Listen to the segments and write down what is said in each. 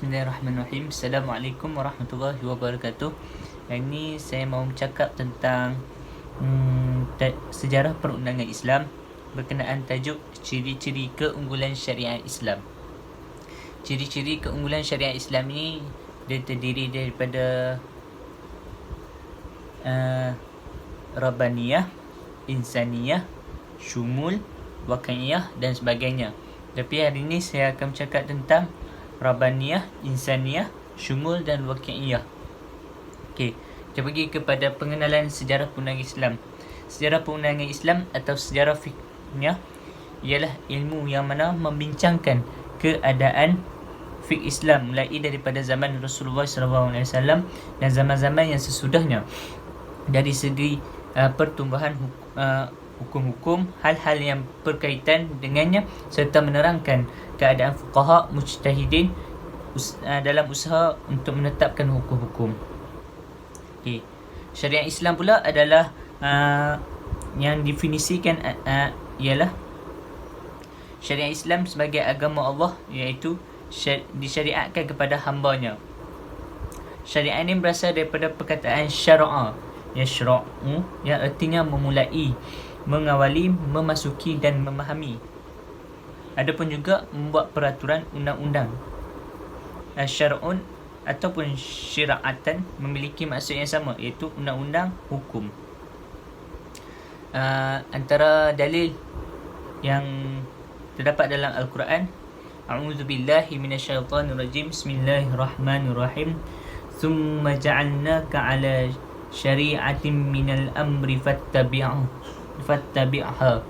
Bismillahirrahmanirrahim. Assalamualaikum warahmatullahi wabarakatuh. Hari ini saya mau bercakap tentang sejarah perundangan Islam berkenaan tajuk ciri-ciri keunggulan syariat Islam. Ciri-ciri keunggulan syariat Islam ini dia terdiri daripada Rabbaniyah, Insaniyah, Syumul, Waqi'iyah dan sebagainya. Tapi hari ini saya akan bercakap tentang Rabbaniyah, Insaniyah, Syumul dan Waqi'iyah. Okey, kita pergi kepada pengenalan sejarah perundangan Islam. Sejarah perundangan Islam atau sejarah fiqhnya ialah ilmu yang mana membincangkan keadaan fiqh Islam mulai daripada zaman Rasulullah SAW dan zaman-zaman yang sesudahnya, dari segi pertumbuhan hukum-hukum, hal-hal yang berkaitan dengannya, serta menerangkan keadaan fuqaha mujtahidin dalam usaha untuk menetapkan hukum-hukum. Okay. Syariat Islam pula adalah yang definisikan ialah syariat Islam sebagai agama Allah, iaitu disyariatkan kepada hambanya. Syariat ini berasal daripada perkataan syara'a, yashra'u, yang artinya memulai, mengawali, memasuki dan memahami. Adapun juga membuat peraturan undang-undang. Syar'un ataupun syira'atan memiliki maksud yang sama, iaitu undang-undang hukum. Antara dalil yang terdapat dalam Al-Quran, A'udzubillahi minasyaitanirrajim, Bismillahirrahmanirrahim. Thumma ja'alnaka 'ala syari'atin minal amri fattabi'ha,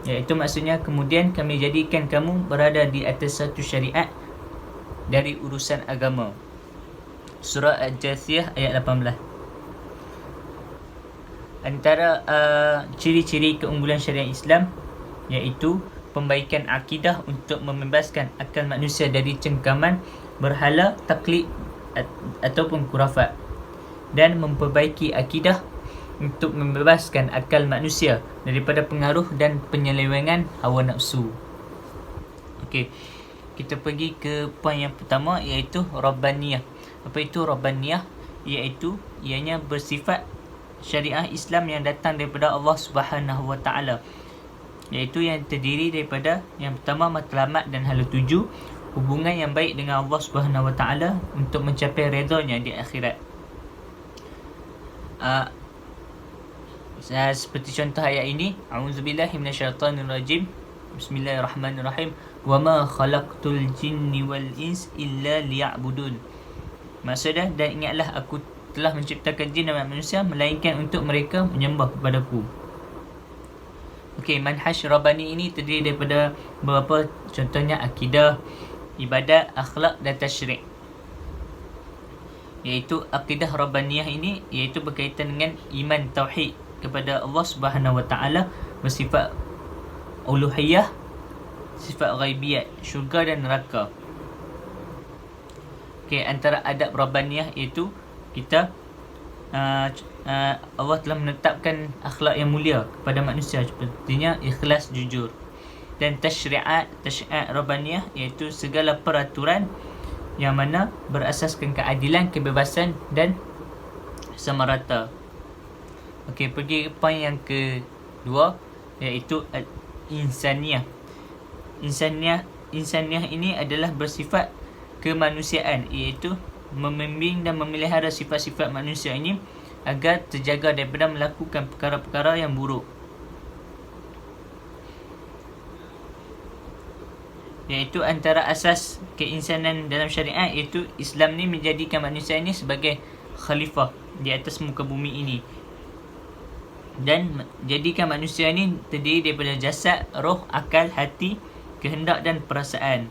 iaitu maksudnya kemudian kami jadikan kamu berada di atas satu syariat dari urusan agama. Surah Al-Jathiyah ayat 18. Antara ciri-ciri keunggulan syariat Islam iaitu pembaikan akidah untuk membebaskan akal manusia dari cengkaman berhala, taklid ataupun khurafat, dan memperbaiki akidah untuk membebaskan akal manusia daripada pengaruh dan penyelewengan hawa nafsu. Okey, kita pergi ke poin yang pertama, iaitu Rabbaniyah. Apa itu Rabbaniyah? Iaitu ianya bersifat syariah Islam yang datang daripada Allah Subhanahu Wa Taala, iaitu yang terdiri daripada yang pertama matlamat dan hala tuju, hubungan yang baik dengan Allah Subhanahu Wa Taala untuk mencapai redha-Nya di akhirat. Seperti contoh ayat ini, A'udzubillahi minasyaitanirrajim, Bismillahirrahmanirrahim, wa ma khalaqtul jinni wal ins illa liya'budun. Maksudnya, dan ingatlah aku telah menciptakan jin dan manusia melainkan untuk mereka menyembah kepadaku. Okey, manhaj Rabbani ini terdiri daripada beberapa, contohnya akidah, ibadat, akhlak dan tasyrik. Iaitu akidah Rabbaniyah ini iaitu berkaitan dengan iman tauhid kepada Allah Subhanahu Wa Taala, bersifat uluhiyah, sifat ghaibiyat, syurga dan neraka. Okey, antara adab Rabbaniyah iaitu kita Allah telah menetapkan akhlak yang mulia kepada manusia, sepertinya ikhlas, jujur. Dan tasyri'at Rabbaniyah iaitu segala peraturan yang mana berasaskan keadilan, kebebasan dan sama rata. Okey, pergi ke poin yang kedua, iaitu Insaniyah. Insaniyah ini adalah bersifat kemanusiaan, iaitu membimbing dan memelihara sifat-sifat manusia ini agar terjaga daripada melakukan perkara-perkara yang buruk. Iaitu antara asas keinsanan dalam syariat, iaitu Islam ni menjadikan manusia ini sebagai khalifah di atas muka bumi ini, dan jadikan manusia ini terdiri daripada jasad, roh, akal, hati, kehendak dan perasaan.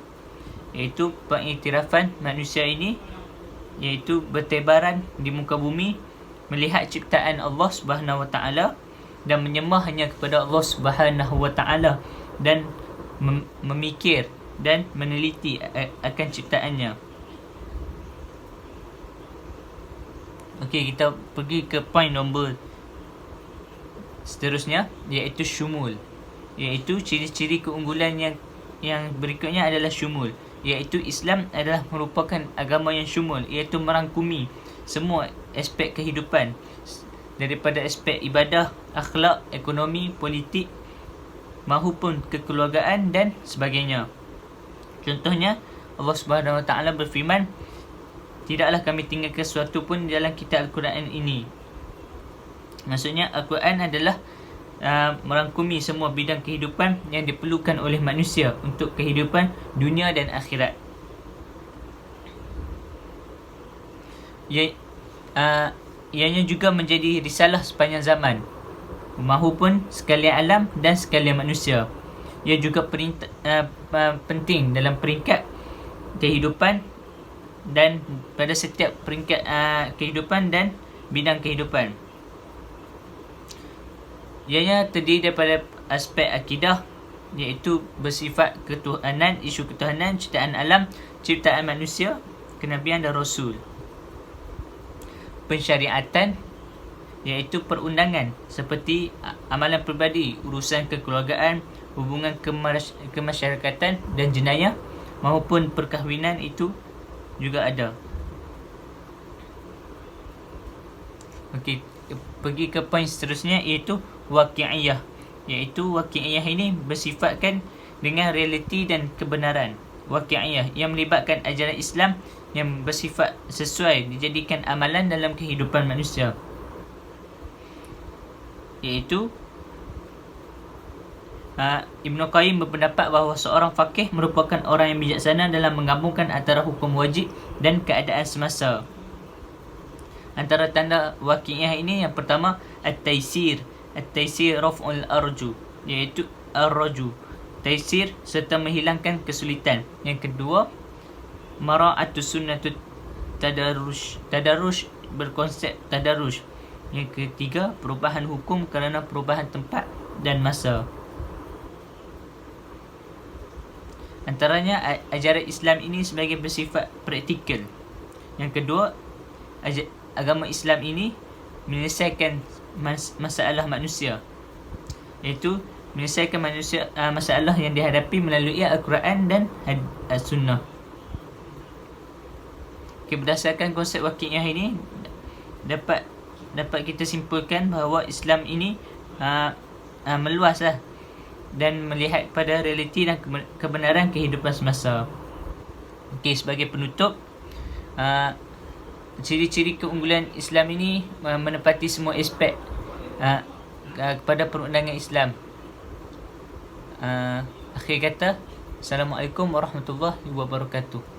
Iaitu pengiktirafan manusia ini iaitu bertebaran di muka bumi, melihat ciptaan Allah Subhanahu Wa Taala dan menyembah hanya kepada Allah Subhanahu Wa Taala, dan memikir dan meneliti akan ciptaannya. Okey, kita pergi ke poin nombor seterusnya, iaitu syumul. Iaitu ciri-ciri keunggulan yang berikutnya adalah syumul. iaitu Islam adalah merupakan agama yang syumul, iaitu merangkumi semua aspek kehidupan, daripada aspek ibadah, akhlak, ekonomi, politik mahupun kekeluargaan dan sebagainya. Contohnya, Allah Subhanahu Wa Taala berfirman, tidaklah kami tinggalkan sesuatu pun dalam kitab Al-Quran ini. Maksudnya Al-Quran adalah merangkumi semua bidang kehidupan yang diperlukan oleh manusia untuk kehidupan dunia dan akhirat. Ianya juga menjadi risalah sepanjang zaman, mahupun sekalian alam dan sekalian manusia. Ia juga penting dalam peringkat kehidupan dan pada setiap peringkat kehidupan dan bidang kehidupan. Ianya terdiri daripada aspek akidah, iaitu bersifat ketuhanan, isu ketuhanan, ciptaan alam, ciptaan manusia, kenabian dan rasul. Pensyariatan, iaitu perundangan seperti amalan peribadi, urusan kekeluargaan, hubungan kemasyarakatan dan jenayah maupun perkahwinan itu juga ada. Okey, pergi ke poin seterusnya, iaitu waqi'iyah. Iaitu waqi'iyah ini bersifatkan dengan realiti dan kebenaran. Waqi'iyah yang melibatkan ajaran Islam yang bersifat sesuai dijadikan amalan dalam kehidupan manusia. Iaitu Ibn Qayyim berpendapat bahawa seorang faqih merupakan orang yang bijaksana dalam menggabungkan antara hukum wajib dan keadaan semasa. Antara tanda waqi'iyah ini, yang pertama at-taysir. At-taysir raf'ul arju, iaitu ar-raju, taysir serta menghilangkan kesulitan. Yang kedua, mara'atus sunnatut tadarrush berkonsep tadarrush. Yang ketiga, perubahan hukum kerana perubahan tempat dan masa. Antaranya ajaran Islam ini sebagai bersifat praktikal. Yang kedua, agama Islam ini menyelesaikan masalah manusia, iaitu menyelesaikan masalah yang dihadapi melalui Al-Quran dan As-Sunnah. Berdasarkan konsep waqi'iyah ini, dapat kita simpulkan bahawa Islam ini meluaslah dan melihat pada realiti dan kebenaran kehidupan semasa. Okey, sebagai penutup, ciri-ciri keunggulan Islam ini menepati semua aspek kepada perundangan Islam. Akhir kata, Assalamualaikum warahmatullahi wabarakatuh.